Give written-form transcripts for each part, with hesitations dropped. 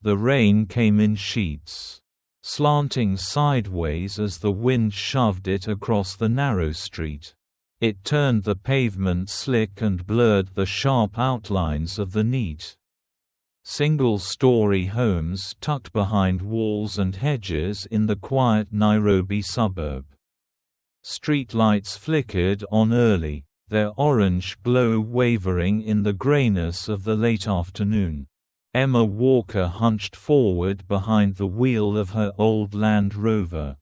The rain came in sheets, slanting sideways as the wind shoved it across the narrow street. It turned the pavement slick and blurred the sharp outlines of the neat, single-story homes tucked behind walls and hedges in the quiet Nairobi suburb. Streetlights flickered on early, their orange glow wavering in the grayness of the late afternoon. Emma Walker hunched forward behind the wheel of her old Land Rover,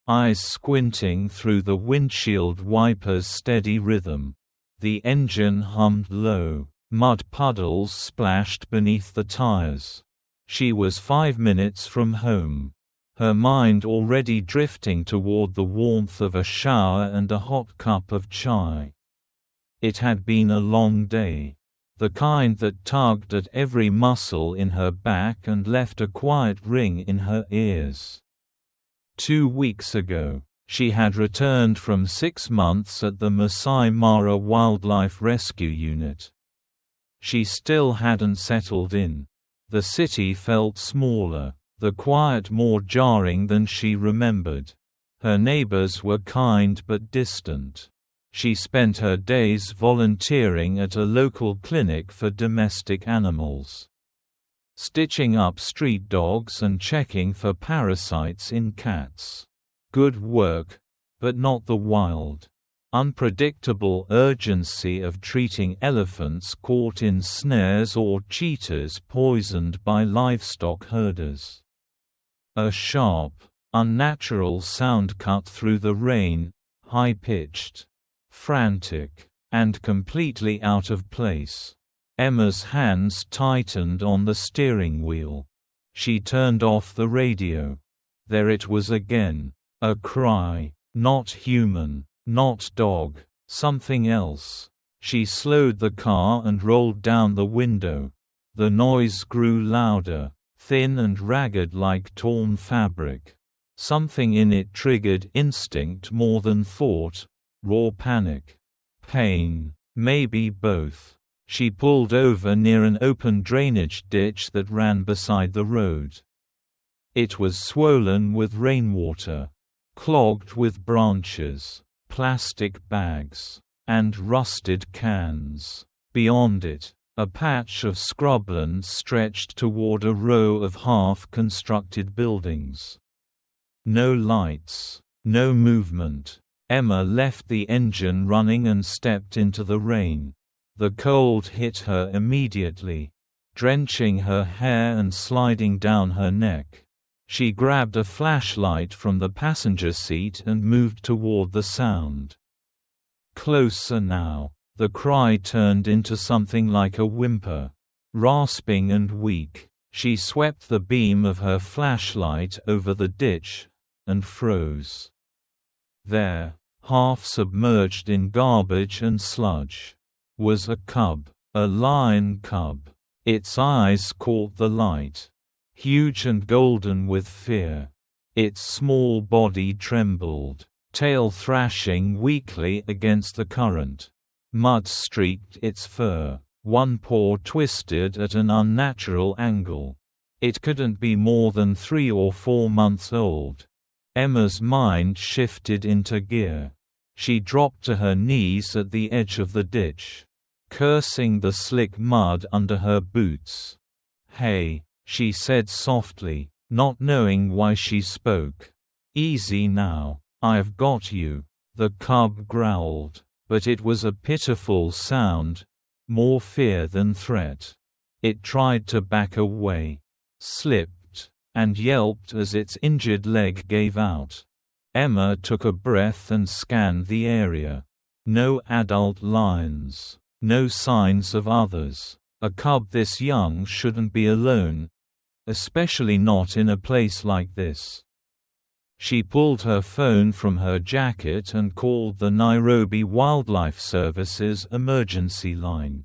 eyes squinting through the windshield wiper's steady rhythm. The engine hummed low. Mud puddles splashed beneath the tires. She was 5 minutes from home, her mind already drifting toward the warmth of a shower and a hot cup of chai. It had been a long day, the kind that tugged at every muscle in her back and left a quiet ring in her ears. 2 weeks ago, she had returned from 6 months at the Masai Mara Wildlife Rescue Unit. She still hadn't settled in. The city felt smaller, the quiet more jarring than she remembered. Her neighbors were kind but distant. She spent her days volunteering at a local clinic for domestic animals, stitching up street dogs and checking for parasites in cats. Good work, but not the wild, unpredictable urgency of treating elephants caught in snares or cheetahs poisoned by livestock herders. A sharp, unnatural sound cut through the rain, high-pitched, frantic, and completely out of place. Emma's hands tightened on the steering wheel. She turned off the radio. There it was again. A cry. Not human. Not dog. Something else. She slowed the car and rolled down the window. The noise grew louder, thin and ragged like torn fabric. Something in it triggered instinct more than thought, raw panic. Pain. Maybe both. She pulled over near an open drainage ditch that ran beside the road. It was swollen with rainwater, clogged with branches, plastic bags, and rusted cans. Beyond it, a patch of scrubland stretched toward a row of half-constructed buildings. No lights, no movement. Emma left the engine running and stepped into the rain. The cold hit her immediately, drenching her hair and sliding down her neck. She grabbed a flashlight from the passenger seat and moved toward the sound. Closer now. The cry turned into something like a whimper. Rasping and weak, she swept the beam of her flashlight over the ditch, and froze. There, half submerged in garbage and sludge, was a cub, a lion cub. Its eyes caught the light, huge and golden with fear. Its small body trembled, tail thrashing weakly against the current. Mud streaked its fur, one paw twisted at an unnatural angle. It couldn't be more than 3 or 4 months old. Emma's mind shifted into gear. She dropped to her knees at the edge of the ditch, cursing the slick mud under her boots. "Hey," she said softly, not knowing why she spoke. "Easy now. I've got you." The cub growled, but it was a pitiful sound, more fear than threat. It tried to back away, slipped, and yelped as its injured leg gave out. Emma took a breath and scanned the area. No adult lions, no signs of others. A cub this young shouldn't be alone, especially not in a place like this. She pulled her phone from her jacket and called the Nairobi Wildlife Service's emergency line.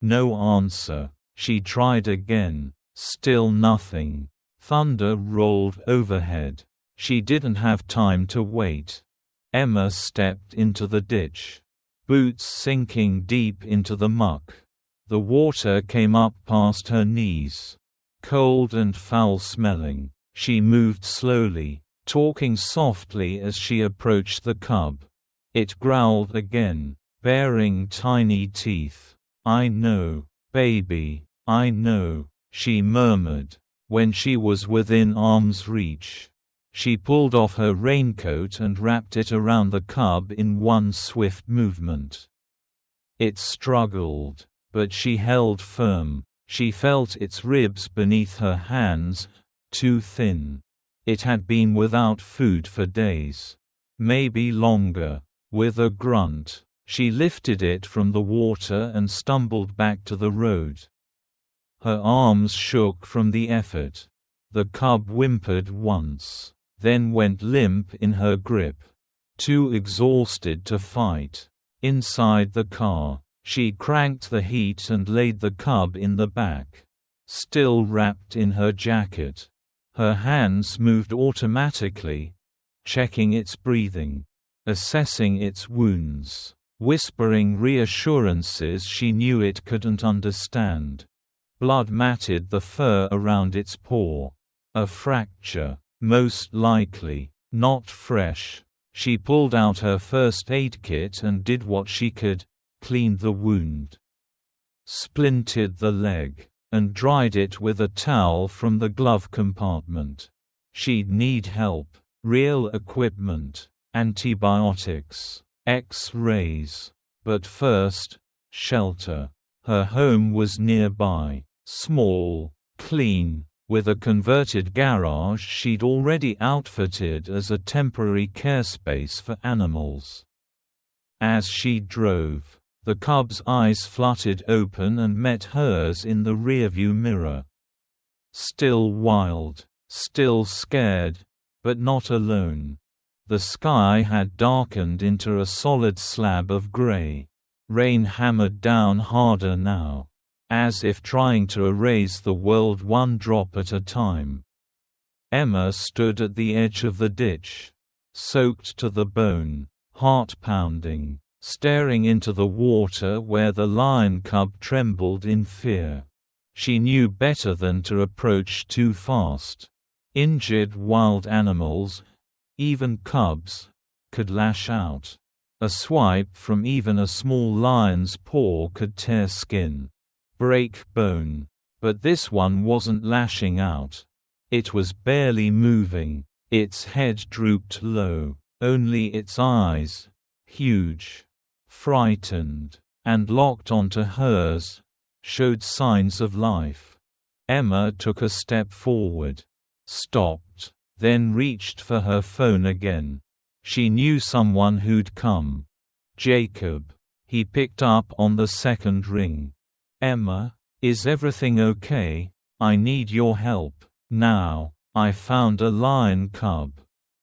No answer. She tried again. Still nothing. Thunder rolled overhead. She didn't have time to wait. Emma stepped into the ditch, boots sinking deep into the muck. The water came up past her knees. cold and foul-smelling. She moved slowly, talking softly as she approached the cub. It growled again, baring tiny teeth. "I know, baby, I know," she murmured. When she was within arm's reach, she pulled off her raincoat and wrapped it around the cub in one swift movement. It struggled, but she held firm. She felt its ribs beneath her hands, too thin. It had been without food for days. Maybe longer. With a grunt, she lifted it from the water and stumbled back to the road. Her arms shook from the effort. The cub whimpered once, then went limp in her grip. Too exhausted to fight. Inside the car, she cranked the heat and laid the cub in the back. Still wrapped in her jacket. Her hands moved automatically, checking its breathing, assessing its wounds, whispering reassurances she knew it couldn't understand. Blood matted the fur around its paw. A fracture, most likely, not fresh. She pulled out her first aid kit and did what she could, cleaned the wound, splinted the leg, and dried it with a towel from the glove compartment. She'd need help, real equipment, antibiotics, X-rays. But first, shelter. Her home was nearby, small, clean, with a converted garage she'd already outfitted as a temporary care space for animals. As she drove, the cub's eyes fluttered open and met hers in the rearview mirror. Still wild, still scared, but not alone. The sky had darkened into a solid slab of gray. Rain hammered down harder now, as if trying to erase the world one drop at a time. Emma stood at the edge of the ditch, soaked to the bone, heart pounding, staring into the water where the lion cub trembled in fear. She knew better than to approach too fast. Injured wild animals, even cubs, could lash out. A swipe from even a small lion's paw could tear skin, break bone. But this one wasn't lashing out. It was barely moving. Its head drooped low. Only its eyes, huge, frightened, and locked onto hers, showed signs of life. Emma took a step forward, stopped, then reached for her phone again. She knew someone who'd come. Jacob. He picked up on the second ring. "Emma, is everything okay? I need your help, now. I found a lion cub.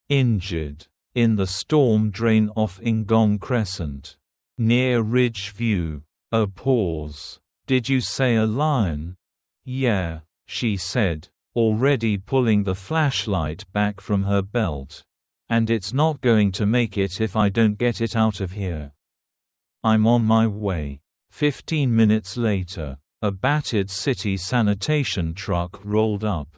Injured. In the storm drain off Ingong Crescent. Near Ridge View." A pause. "Did you say a lion?" "Yeah," she said, already pulling the flashlight back from her belt. "And it's not going to make it if I don't get it out of here. I'm on my way." 15 minutes later, a battered city sanitation truck rolled up,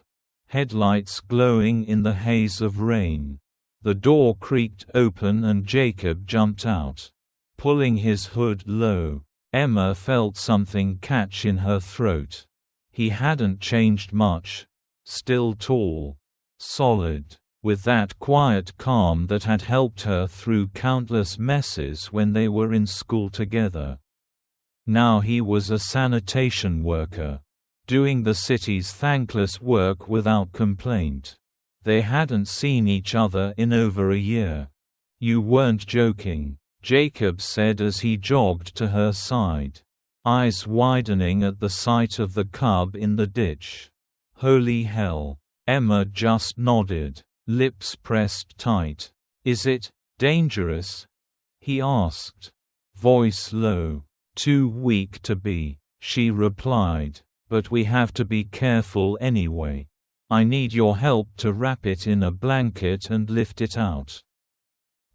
headlights glowing in the haze of rain. The door creaked open and Jacob jumped out, pulling his hood low. Emma felt something catch in her throat. He hadn't changed much. Still tall, solid, with that quiet calm that had helped her through countless messes when they were in school together. Now he was a sanitation worker, doing the city's thankless work without complaint. They hadn't seen each other in over a year. "You weren't joking," Jacob said as he jogged to her side, eyes widening at the sight of the cub in the ditch. "Holy hell." Emma just nodded, lips pressed tight. "Is it dangerous?" he asked, voice low. "Too weak to be," she replied, "but we have to be careful anyway. I need your help to wrap it in a blanket and lift it out.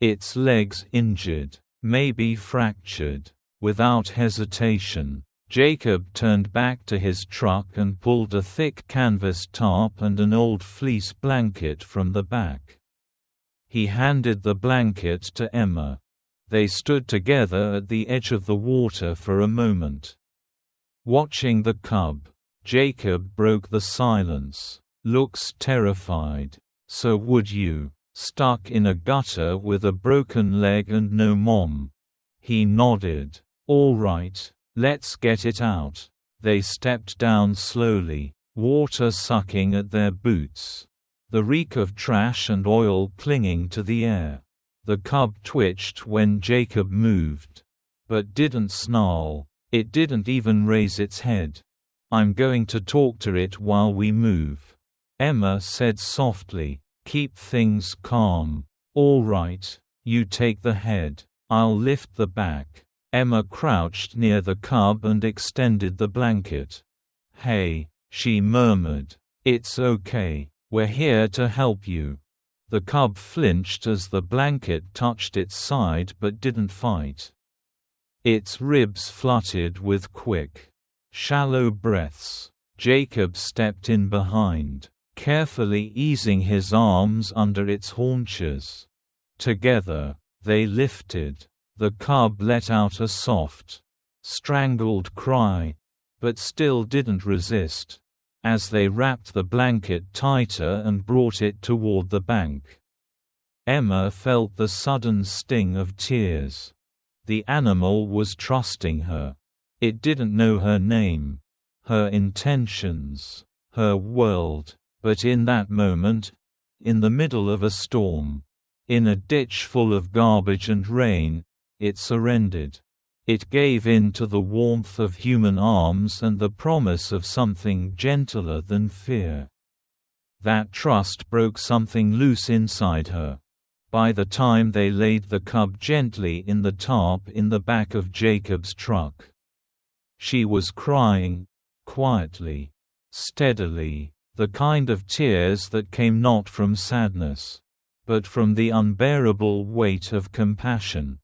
Its legs injured, maybe fractured." Without hesitation, Jacob turned back to his truck and pulled a thick canvas tarp and an old fleece blanket from the back. He handed the blanket to Emma. They stood together at the edge of the water for a moment. Watching the cub, Jacob broke the silence. "Looks terrified. So would you. Stuck in a gutter with a broken leg and no mom." He nodded. "All right, let's get it out." They stepped down slowly, water sucking at their boots. The reek of trash and oil clinging to the air. The cub twitched when Jacob moved. But didn't snarl. It didn't even raise its head. "I'm going to talk to it while we move," Emma said softly. "Keep things calm." "All right, you take the head. I'll lift the back." Emma crouched near the cub and extended the blanket. "Hey," she murmured. "It's okay. We're here to help you." The cub flinched as the blanket touched its side but didn't fight. Its ribs fluttered with quick, shallow breaths. Jacob stepped in behind, carefully easing his arms under its haunches. Together, they lifted. The cub let out a soft, strangled cry, but still didn't resist, as they wrapped the blanket tighter and brought it toward the bank. Emma felt the sudden sting of tears. The animal was trusting her. It didn't know her name, her intentions, her world, but in that moment, in the middle of a storm, in a ditch full of garbage and rain, it surrendered. It gave in to the warmth of human arms and the promise of something gentler than fear. That trust broke something loose inside her. By the time they laid the cub gently in the tarp in the back of Jacob's truck, she was crying, quietly, steadily, the kind of tears that came not from sadness, but from the unbearable weight of compassion.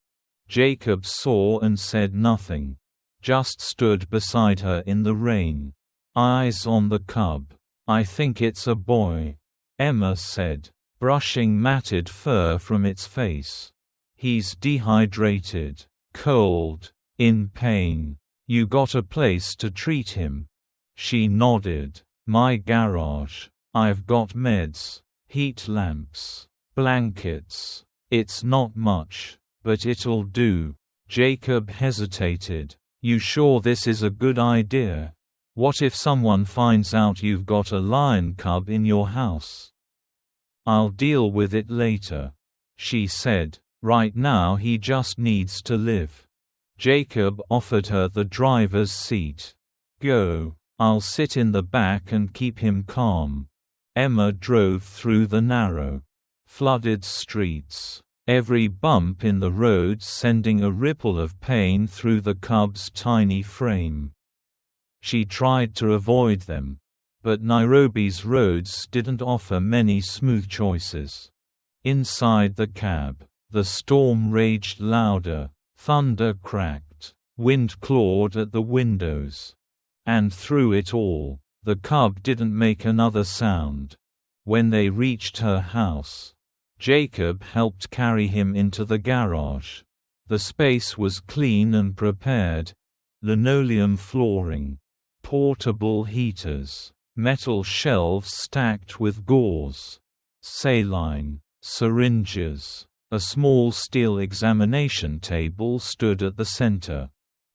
Jacob saw and said nothing, just stood beside her in the rain, eyes on the cub. "I think it's a boy," Emma said, brushing matted fur from its face. "He's dehydrated, cold, in pain. You got a place to treat him?" She nodded. "My garage. I've got meds, heat lamps, blankets. It's not much, but it'll do." Jacob hesitated. "You sure this is a good idea? What if someone finds out you've got a lion cub in your house?" "I'll deal with it later," she said. "Right now he just needs to live." Jacob offered her the driver's seat. "Go. I'll sit in the back and keep him calm." Emma drove through the narrow, flooded streets, every bump in the road sending a ripple of pain through the cub's tiny frame. She tried to avoid them, but Nairobi's roads didn't offer many smooth choices. Inside the cab, the storm raged louder, thunder cracked, wind clawed at the windows. And through it all, the cub didn't make another sound. When they reached her house, Jacob helped carry him into the garage. The space was clean and prepared, linoleum flooring, portable heaters, metal shelves stacked with gauze, saline, syringes. A small steel examination table stood at the center.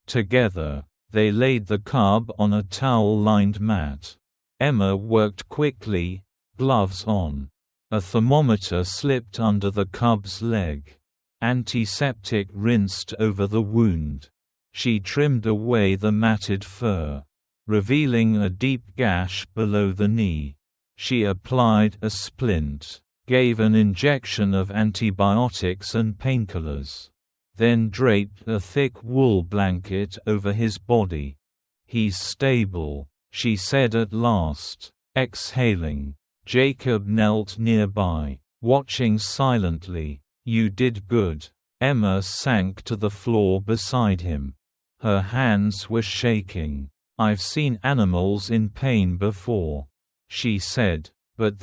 Together, they laid the cub on a towel-lined mat. Emma worked quickly, gloves on. A thermometer slipped under the cub's leg. Antiseptic rinsed over the wound. She trimmed away the matted fur, revealing a deep gash below the knee. She applied a splint, gave an injection of antibiotics and painkillers, then draped a thick wool blanket over his body. "He's stable," she said at last, exhaling. Jacob knelt nearby, watching silently. "You did good." Emma sank to the floor beside him. Her hands were shaking. "I've seen animals in pain before," she said, "but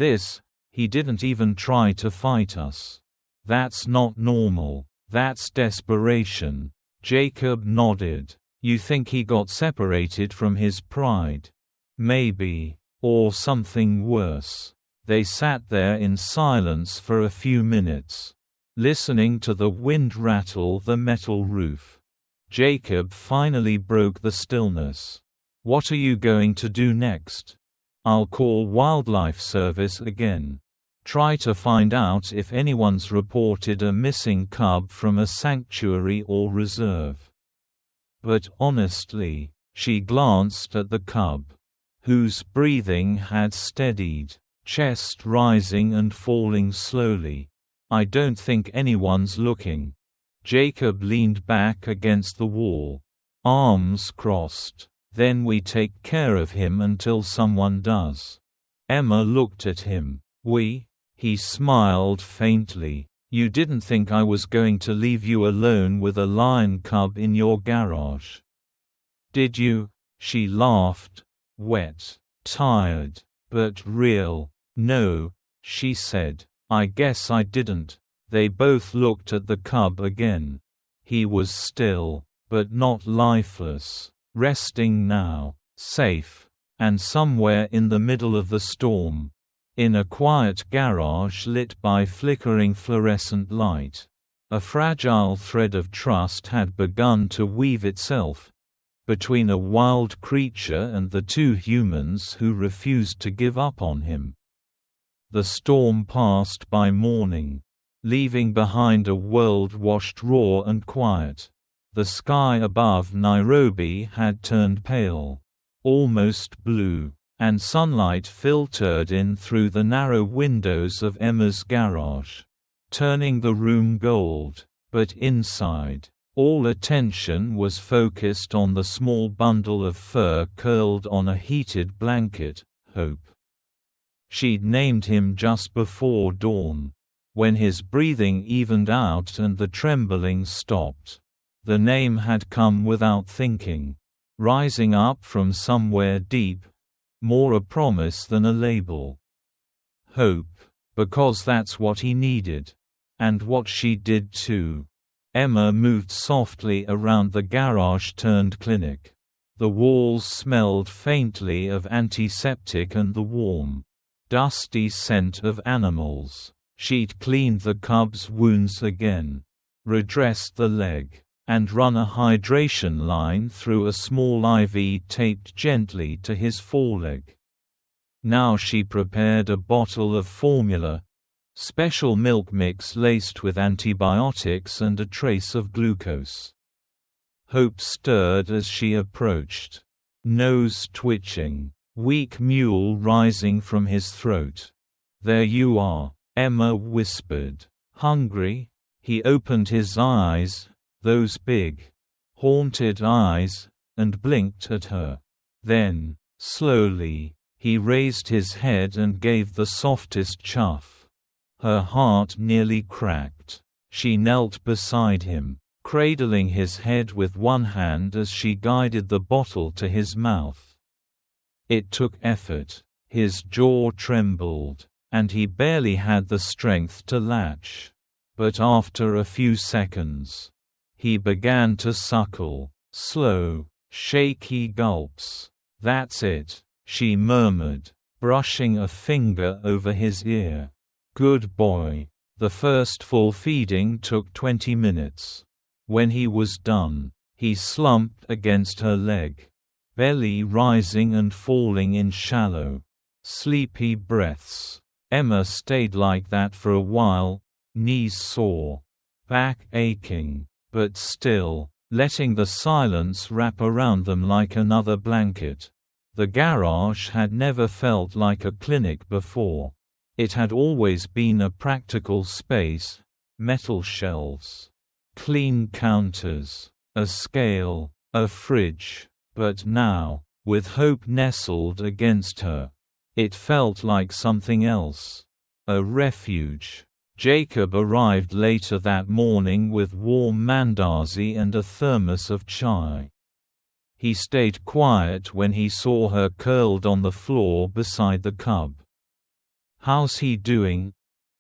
he didn't even try to fight us. That's not normal. That's desperation." Jacob nodded. "You think he got separated from his pride?" "Maybe. Or something worse." They sat there in silence for a few minutes, listening to the wind rattle the metal roof. Jacob finally broke the stillness. "What are you going to do next?" "I'll call Wildlife Service again. Try to find out if anyone's reported a missing cub from a sanctuary or reserve." But honestly, she glanced at the cub, whose breathing had steadied, chest rising and falling slowly. "I don't think anyone's looking." Jacob leaned back against the wall, arms crossed. "Then we take care of him until someone does." Emma looked at him. "We?" He smiled faintly. "You didn't think I was going to leave you alone with a lion cub in your garage, did you?" She laughed, wet, tired, but real. "No," she said, "I guess I didn't." They both looked at the cub again. He was still, but not lifeless, resting now, safe, and somewhere in the middle of the storm. In a quiet garage lit by flickering fluorescent light, a fragile thread of trust had begun to weave itself between a wild creature and the two humans who refused to give up on him. The storm passed by morning, leaving behind a world washed raw and quiet. The sky above Nairobi had turned pale, almost blue, and sunlight filtered in through the narrow windows of Emma's garage, turning the room gold. But inside, all attention was focused on the small bundle of fur curled on a heated blanket, Hope. She'd named him just before dawn, when his breathing evened out and the trembling stopped. The name had come without thinking, rising up from somewhere deep, more a promise than a label. Hope, because that's what he needed. And what she did too. Emma moved softly around the garage-turned-clinic. The walls smelled faintly of antiseptic and the warm, dusty scent of animals. She'd cleaned the cub's wounds again, redressed the leg, and run a hydration line through a small IV taped gently to his foreleg. Now she prepared a bottle of formula, special milk mix laced with antibiotics and a trace of glucose. Hope stirred as she approached, nose twitching, weak mule rising from his throat. "There you are," Emma whispered. "Hungry?" He opened his eyes, those big, haunted eyes, and blinked at her. Then, slowly, he raised his head and gave the softest chuff. Her heart nearly cracked. She knelt beside him, cradling his head with one hand as she guided the bottle to his mouth. It took effort. His jaw trembled, and he barely had the strength to latch. But after a few seconds, he began to suckle, slow, shaky gulps. "That's it," she murmured, brushing a finger over his ear. "Good boy." The first full feeding took 20 minutes. When he was done, he slumped against her leg, belly rising and falling in shallow, sleepy breaths. Emma stayed like that for a while, knees sore, back aching, but still, letting the silence wrap around them like another blanket. The garage had never felt like a clinic before. It had always been a practical space, metal shelves, clean counters, a scale, a fridge. But now, with Hope nestled against her, it felt like something else. A refuge. Jacob arrived later that morning with warm mandazi and a thermos of chai. He stayed quiet when he saw her curled on the floor beside the cub. "How's he doing?"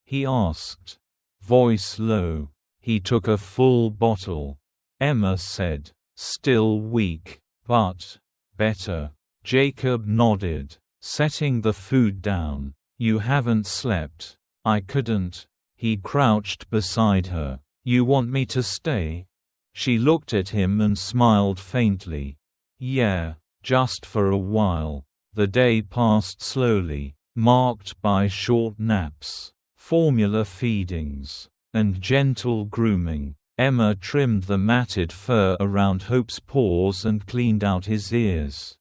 he asked. Voice low. "He took a full bottle," Emma said. "Still weak, but better." Jacob nodded, setting the food down. "You haven't slept." "I couldn't." He crouched beside her. "You want me to stay?" She looked at him and smiled faintly. "Yeah, just for a while." The day passed slowly, marked by short naps, formula feedings, and gentle grooming. Emma trimmed the matted fur around Hope's paws and cleaned out his ears.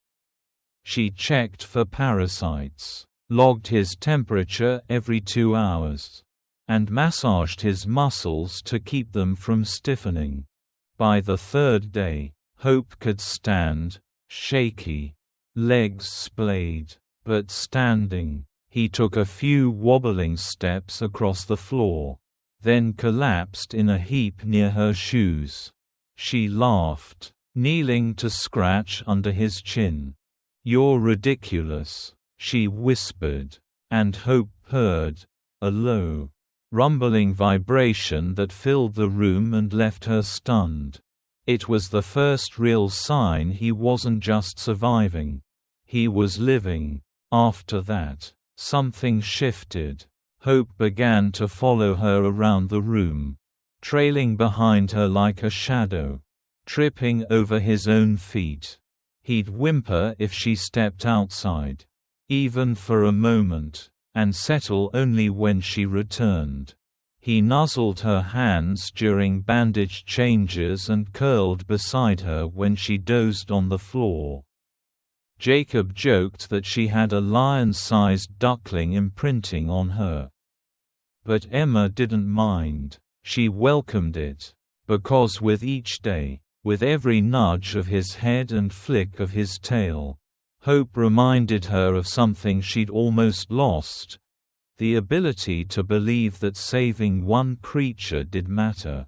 She checked for parasites, logged his temperature every 2 hours, and massaged his muscles to keep them from stiffening. By the third day, Hope could stand, shaky, legs splayed, but standing. He took a few wobbling steps across the floor, then collapsed in a heap near her shoes. She laughed, kneeling to scratch under his chin. "You're ridiculous," she whispered, and Hope heard a low, rumbling vibration that filled the room and left her stunned. It was the first real sign he wasn't just surviving. He was living. After that, something shifted. Hope began to follow her around the room, trailing behind her like a shadow, tripping over his own feet. He'd whimper if she stepped outside, even for a moment, and settle only when she returned. He nuzzled her hands during bandage changes and curled beside her when she dozed on the floor. Jacob joked that she had a lion-sized duckling imprinting on her. But Emma didn't mind. She welcomed it. Because with each day, with every nudge of his head and flick of his tail, Hope reminded her of something she'd almost lost: the ability to believe that saving one creature did matter.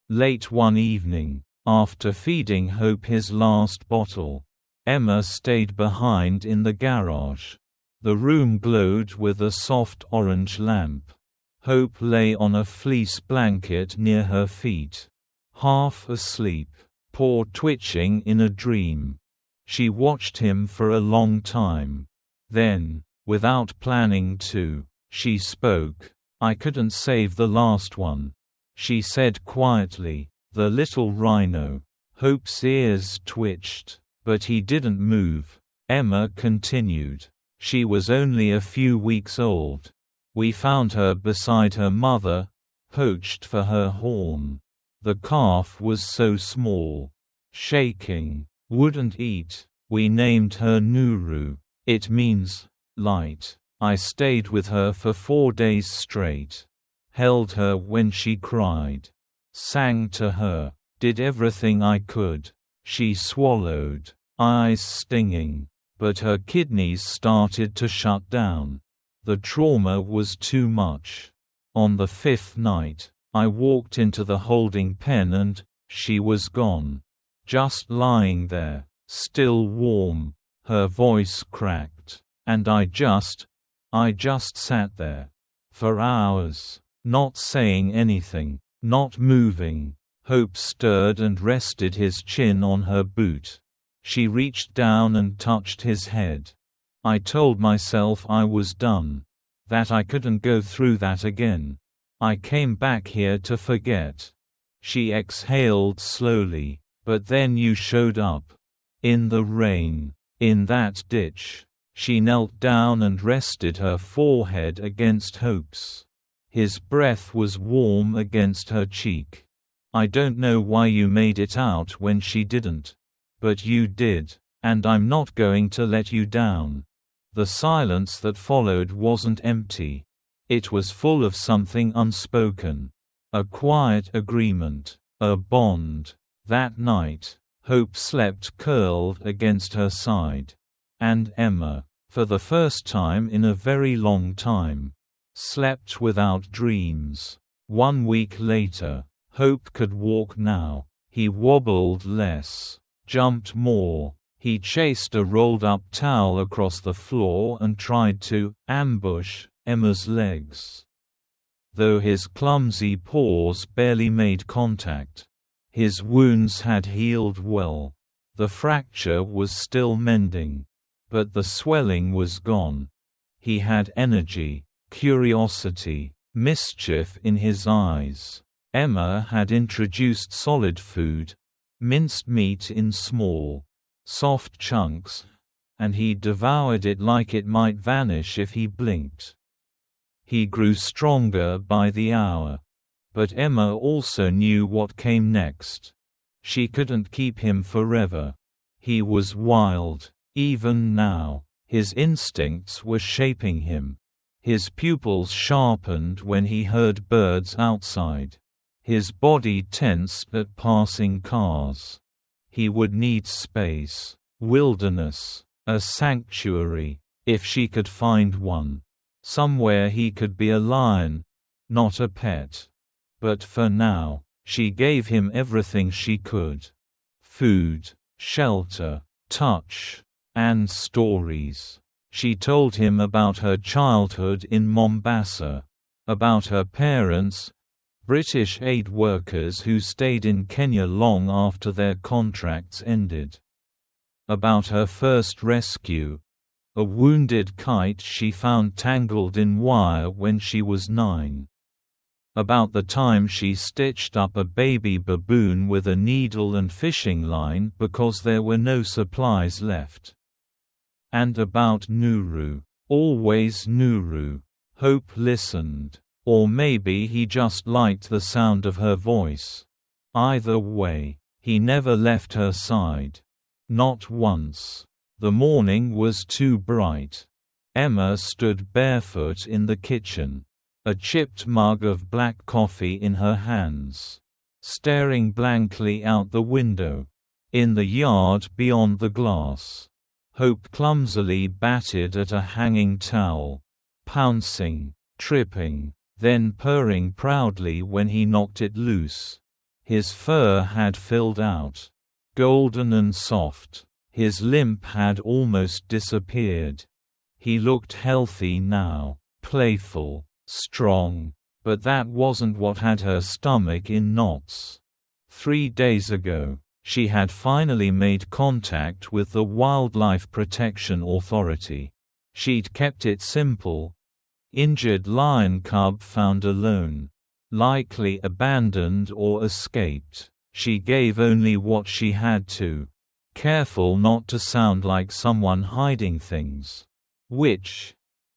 Late one evening, after feeding Hope his last bottle, Emma stayed behind in the garage. The room glowed with a soft orange lamp. Hope lay on a fleece blanket near her feet, half asleep, paw twitching in a dream. She watched him for a long time. Then, without planning to, she spoke. "I couldn't save the last one," she said quietly. "The little rhino." Hope's ears twitched, but he didn't move. Emma continued. "She was only a few weeks old. We found her beside her mother, poached for her horn. The calf was so small, shaking, wouldn't eat. We named her Nuru. It means light. I stayed with her for 4 days straight. Held her when she cried. Sang to her. Did everything I could." She swallowed, eyes stinging, but her kidneys started to shut down. The trauma was too much. On the 5th night, I walked into the holding pen and she was gone. Just lying there, still warm. Her voice cracked. And I just sat there. For hours. Not saying anything, not moving. Hope stirred and rested his chin on her boot. She reached down and touched his head. I told myself I was done. That I couldn't go through that again. I came back here to forget. She exhaled slowly. But then you showed up. In the rain. In that ditch. She knelt down and rested her forehead against Hope's. His breath was warm against her cheek. "I don't know why you made it out when she didn't. But you did. And I'm not going to let you down." The silence that followed wasn't empty. It was full of something unspoken. A quiet agreement. A bond. That night, Hope slept curled against her side. And Emma, for the first time in a very long time, slept without dreams. 1 week later, Hope could walk now. He wobbled less. jumped more. He chased a rolled-up towel across the floor and tried to ambush Emma's legs. Though his clumsy paws barely made contact. His wounds had healed well. The fracture was still mending. But the swelling was gone. He had energy, curiosity, mischief in his eyes. Emma had introduced solid food, minced meat in small, soft chunks, and he devoured it like it might vanish if he blinked. He grew stronger by the hour. But Emma also knew what came next. She couldn't keep him forever. He was wild. Even now, his instincts were shaping him. His pupils sharpened when he heard birds outside. His body tensed at passing cars. He would need space, wilderness, a sanctuary, if she could find one. Somewhere he could be a lion, not a pet. But for now, she gave him everything she could. Food, shelter, touch, and stories. She told him about her childhood in Mombasa, about her parents, British aid workers who stayed in Kenya long after their contracts ended. About her first rescue, a wounded kite she found tangled in wire when she was 9. About the time she stitched up a baby baboon with a needle and fishing line because there were no supplies left. And about Nuru. Always Nuru. Hope listened. Or maybe he just liked the sound of her voice. Either way, he never left her side. Not once. The morning was too bright. Emma stood barefoot in the kitchen, a chipped mug of black coffee in her hands, staring blankly out the window. In the yard beyond the glass, Hope clumsily batted at a hanging towel, pouncing, tripping, then purring proudly when he knocked it loose. His fur had filled out, golden and soft. His limp had almost disappeared. He looked healthy now, playful, strong, but that wasn't what had her stomach in knots. 3 days ago, she had finally made contact with the Wildlife Protection Authority. She'd kept it simple. Injured lion cub found alone. Likely abandoned or escaped. She gave only what she had to. Careful not to sound like someone hiding things. Which,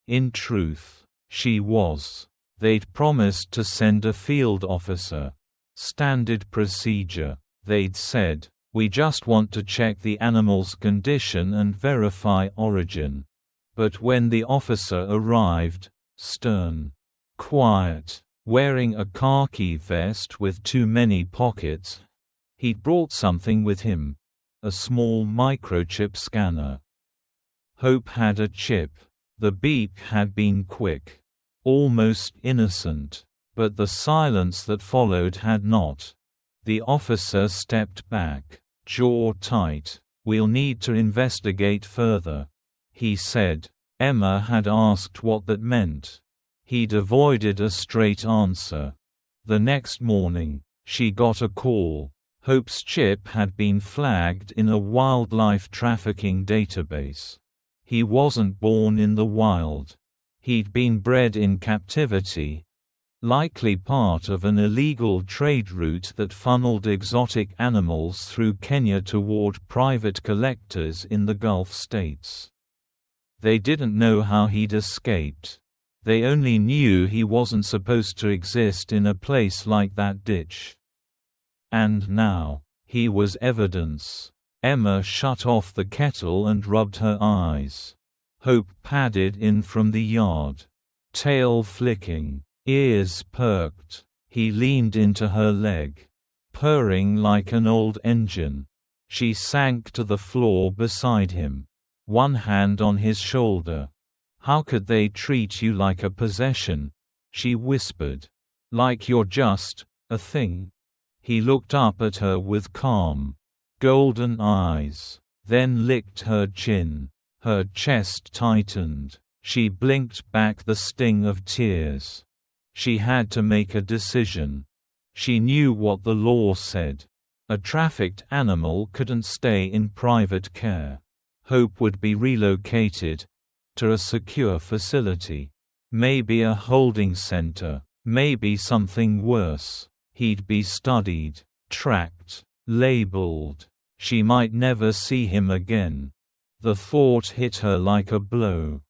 in truth, she was. They'd promised to send a field officer. Standard procedure. They'd said, "We just want to check the animal's condition and verify origin." But when the officer arrived, stern, quiet, wearing a khaki vest with too many pockets, he'd brought something with him. A small microchip scanner. Hope had a chip. The beep had been quick. Almost innocent. But the silence that followed had not. The officer stepped back, jaw tight. "We'll need to investigate further," he said. Emma had asked what that meant. He'd avoided a straight answer. The next morning, she got a call. Hope's chip had been flagged in a wildlife trafficking database. He wasn't born in the wild. He'd been bred in captivity, likely part of an illegal trade route that funneled exotic animals through Kenya toward private collectors in the Gulf states. They didn't know how he'd escaped. They only knew he wasn't supposed to exist in a place like that ditch. And now, he was evidence. Emma shut off the kettle and rubbed her eyes. Hope padded in from the yard. Tail flicking, ears perked. He leaned into her leg, purring like an old engine. She sank to the floor beside him, one hand on his shoulder. "How could they treat you like a possession?" she whispered. "Like you're just a thing." He looked up at her with calm. golden eyes, then licked her chin. Her chest tightened. She blinked back the sting of tears. She had to make a decision. She knew what the law said. A trafficked animal couldn't stay in private care. Hope would be relocated to a secure facility. Maybe a holding center. Maybe something worse. He'd be studied, tracked, labeled. She might never see him again. The thought hit her like a blow.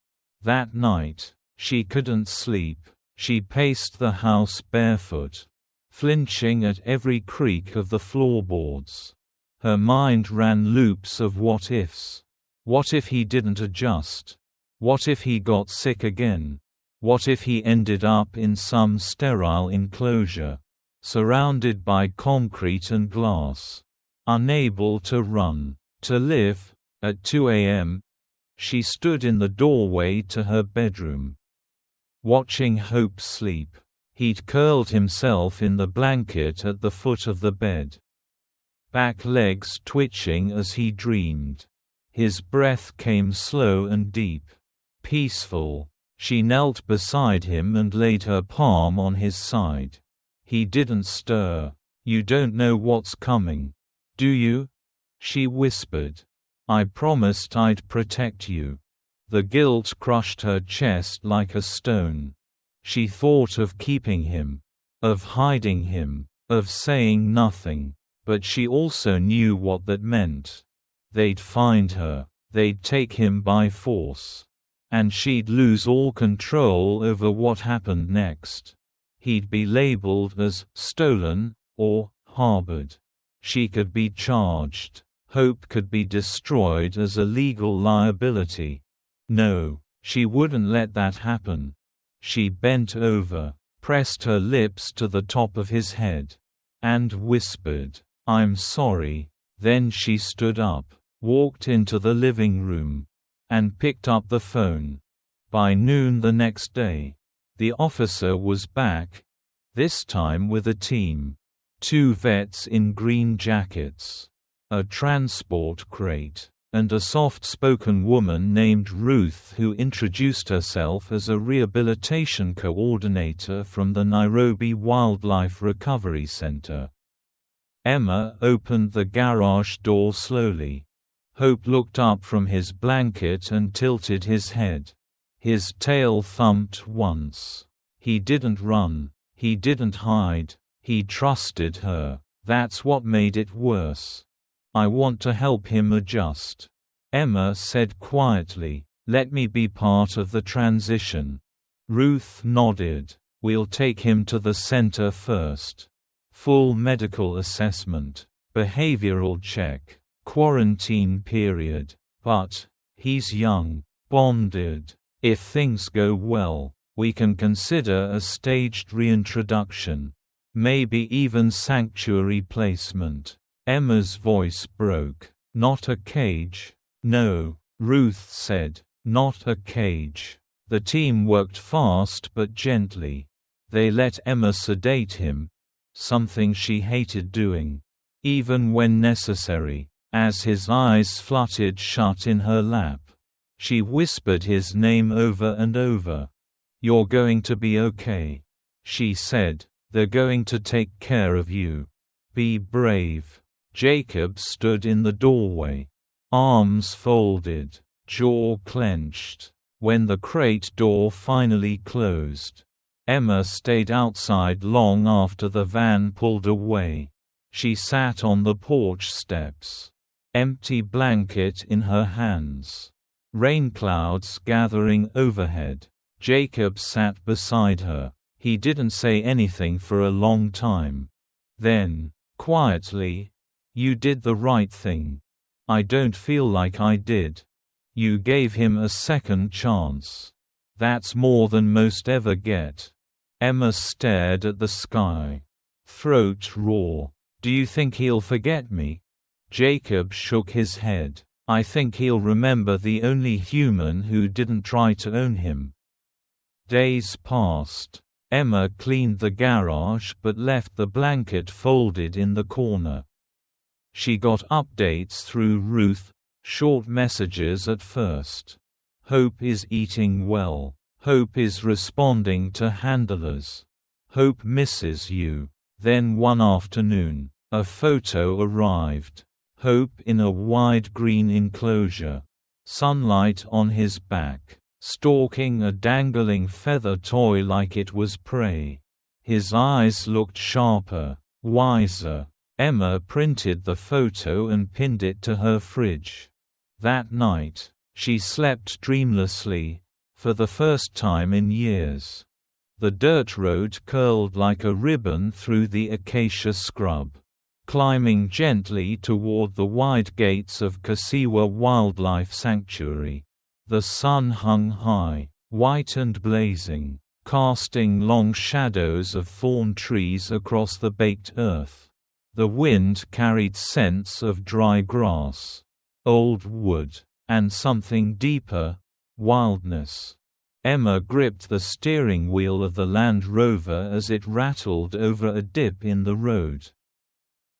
That night, she couldn't sleep. She paced the house barefoot, flinching at every creak of the floorboards. Her mind ran loops of what-ifs. What if he didn't adjust? What if he got sick again? What if he ended up in some sterile enclosure, surrounded by concrete and glass, unable to run, to live? At 2 a.m., she stood in the doorway to her bedroom, watching Hope sleep. He'd curled himself in the blanket at the foot of the bed, back legs twitching as he dreamed. His breath came slow and deep, peaceful. She knelt beside him and laid her palm on his side. He didn't stir. "You don't know what's coming, do you?" she whispered. "I promised I'd protect you." The guilt crushed her chest like a stone. She thought of keeping him, of hiding him, of saying nothing, but she also knew what that meant. They'd find her, they'd take him by force, and she'd lose all control over what happened next. He'd be labeled as stolen or harbored. She could be charged. Hope could be destroyed as a legal liability. No, she wouldn't let that happen. She bent over, pressed her lips to the top of his head, and whispered, "I'm sorry." Then she stood up, walked into the living room, and picked up the phone. By noon the next day, the officer was back, this time with a team. 2 vets in green jackets, a transport crate, and a soft-spoken woman named Ruth who introduced herself as a rehabilitation coordinator from the Nairobi Wildlife Recovery Center. Emma opened the garage door slowly. Hope looked up from his blanket and tilted his head. His tail thumped once. He didn't run. He didn't hide. He trusted her. That's what made it worse. "I want to help him adjust," Emma said quietly. "Let me be part of the transition." Ruth nodded. "We'll take him to the center first. Full medical assessment, behavioral check, quarantine period. But he's young, bonded. If things go well, we can consider a staged reintroduction. Maybe even sanctuary placement." Emma's voice broke. "Not a cage." "No," Ruth said, "not a cage." The team worked fast but gently. They let Emma sedate him, something she hated doing, even when necessary. As his eyes fluttered shut in her lap, she whispered his name over and over. "You're going to be okay," she said. "They're going to take care of you. Be brave." Jacob stood in the doorway, arms folded, jaw clenched. When the crate door finally closed, Emma stayed outside long after the van pulled away. She sat on the porch steps, empty blanket in her hands. Rain clouds gathering overhead. Jacob sat beside her. He didn't say anything for a long time. Then, quietly, "You did the right thing." "I don't feel like I did." "You gave him a second chance. That's more than most ever get." Emma stared at the sky, throat raw. "Do you think he'll forget me?" Jacob shook his head. "I think he'll remember the only human who didn't try to own him." Days passed. Emma cleaned the garage but left the blanket folded in the corner. She got updates through Ruth, short messages at first. Hope is eating well. Hope is responding to handlers. Hope misses you. Then one afternoon, a photo arrived. Hope in a wide green enclosure. Sunlight on his back, stalking a dangling feather toy like it was prey. His eyes looked sharper, wiser. Emma printed the photo and pinned it to her fridge. That night, she slept dreamlessly, for the first time in years. The dirt road curled like a ribbon through the acacia scrub. Climbing gently toward the wide gates of Kasiwa Wildlife Sanctuary. The sun hung high, white and blazing, casting long shadows of thorn trees across the baked earth. The wind carried scents of dry grass, old wood, and something deeper, wildness. Emma gripped the steering wheel of the Land Rover as it rattled over a dip in the road.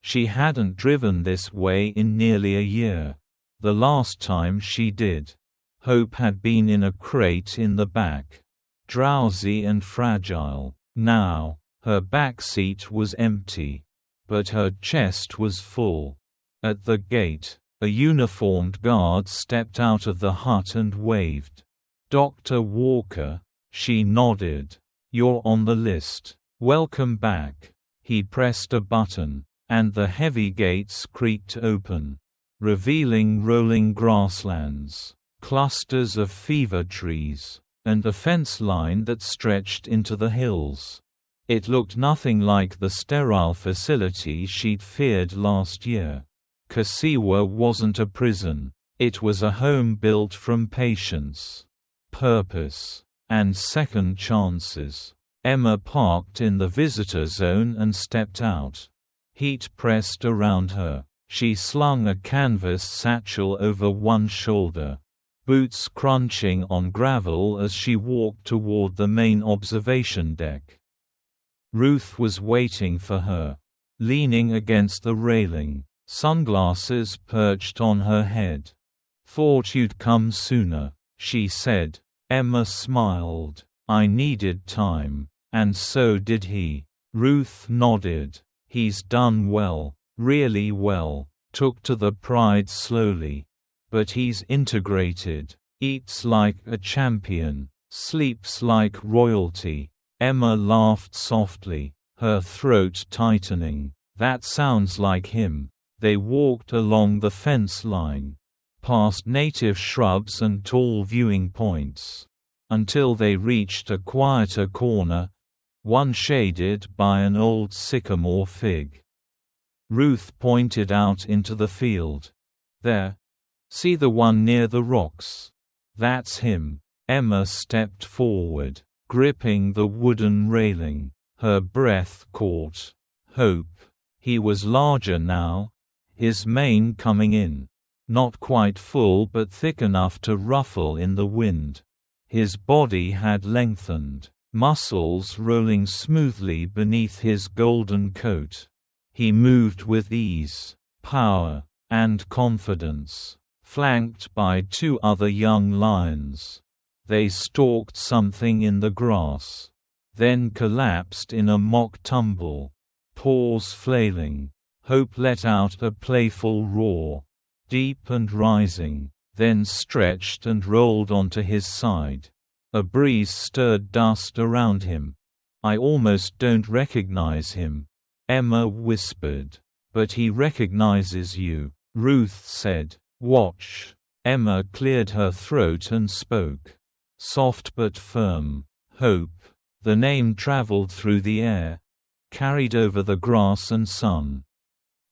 She hadn't driven this way in nearly a year. The last time she did, Hope had been in a crate in the back, drowsy and fragile. Now, her back seat was empty, but her chest was full. At the gate, a uniformed guard stepped out of the hut and waved. "Dr. Walker," she nodded. "You're on the list. Welcome back." He pressed a button, and the heavy gates creaked open, revealing rolling grasslands, clusters of fever trees, and a fence line that stretched into the hills. It looked nothing like the sterile facility she'd feared last year. Kasiwa wasn't a prison. It was a home built from patience, purpose, and second chances. Emma parked in the visitor zone and stepped out. Heat pressed around her. She slung a canvas satchel over one shoulder, boots crunching on gravel as she walked toward the main observation deck. Ruth was waiting for her, leaning against the railing, sunglasses perched on her head. "Thought you'd come sooner," she said. Emma smiled. "I needed time, and so did he." Ruth nodded. "He's done well, really well. Took to the pride slowly. But he's integrated. Eats like a champion. Sleeps like royalty." Emma laughed softly, her throat tightening. "That sounds like him." They walked along the fence line, past native shrubs and tall viewing points, until they reached a quieter corner, one shaded by an old sycamore fig. Ruth pointed out into the field. "There. See the one near the rocks? That's him." Emma stepped forward, gripping the wooden railing, her breath caught. Hope. He was larger now, his mane coming in. Not quite full but thick enough to ruffle in the wind. His body had lengthened, muscles rolling smoothly beneath his golden coat. He moved with ease, power, and confidence, flanked by two other young lions. They stalked something in the grass, then collapsed in a mock tumble, paws flailing. Hope let out a playful roar, deep and rising, then stretched and rolled onto his side. A breeze stirred dust around him. "I almost don't recognize him," Emma whispered. "But he recognizes you," Ruth said. "Watch." Emma cleared her throat and spoke. Soft but firm. "Hope." The name traveled through the air, carried over the grass and sun.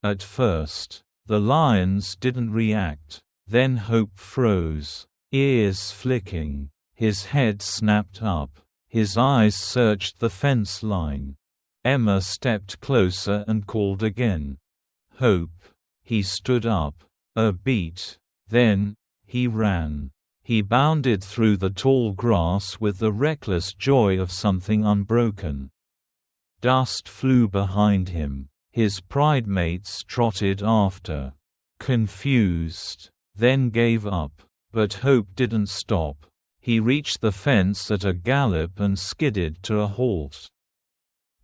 At first, the lions didn't react. Then Hope froze, ears flicking. His head snapped up. His eyes searched the fence line. Emma stepped closer and called again. "Hope." He stood up. A beat. Then, he ran. He bounded through the tall grass with the reckless joy of something unbroken. Dust flew behind him. His pridemates trotted after, confused, then gave up. But Hope didn't stop. He reached the fence at a gallop and skidded to a halt.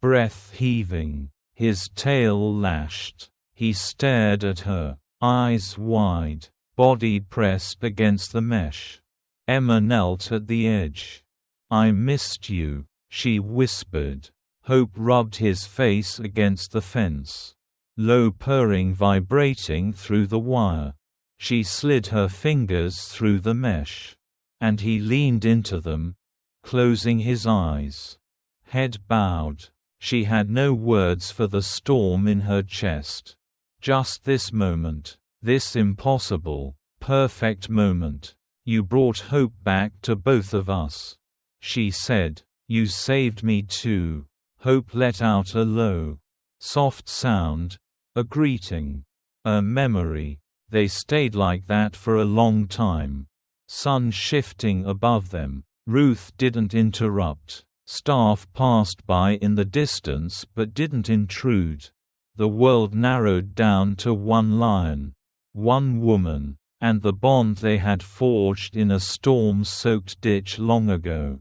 Breath heaving, his tail lashed, he stared at her, eyes wide, body pressed against the mesh. Emma knelt at the edge. "I missed you," she whispered. Hope rubbed his face against the fence. Low purring vibrating through the wire. She slid her fingers through the mesh. And he leaned into them, closing his eyes. Head bowed. She had no words for the storm in her chest. Just this moment. This impossible, perfect moment. "You brought hope back to both of us," she said. "You saved me too." Hope let out a low, soft sound, a greeting, a memory. They stayed like that for a long time. Sun shifting above them. Ruth didn't interrupt. Staff passed by in the distance but didn't intrude. The world narrowed down to one lion, one woman, and the bond they had forged in a storm-soaked ditch long ago.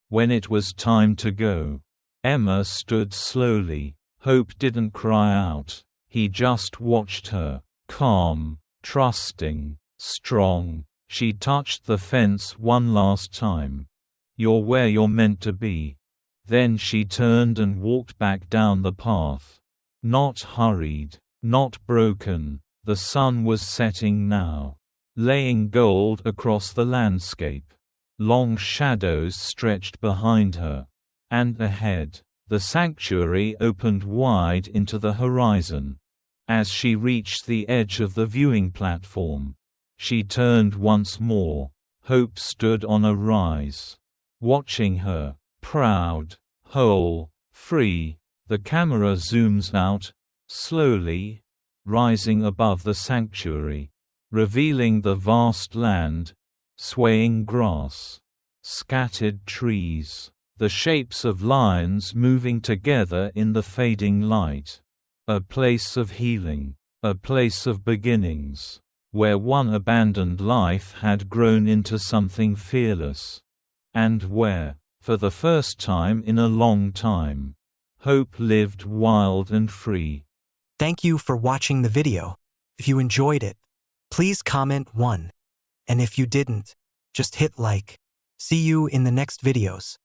When it was time to go, Emma stood slowly. Hope didn't cry out. He just watched her, calm, trusting, strong. She touched the fence one last time. "You're where you're meant to be." Then she turned and walked back down the path. Not hurried, not broken. The sun was setting now, laying gold across the landscape. Long shadows stretched behind her. And ahead, the sanctuary opened wide into the horizon. As she reached the edge of the viewing platform, she turned once more. Hope stood on a rise, watching her, proud, whole, free. The camera zooms out, slowly, rising above the sanctuary, revealing the vast land, swaying grass, scattered trees, the shapes of lions moving together in the fading light. A place of healing, a place of beginnings, where one abandoned life had grown into something fearless. And where, for the first time in a long time, hope lived wild and free. Thank you for watching the video. If you enjoyed it, please comment 1. And if you didn't, just hit like. See you in the next videos.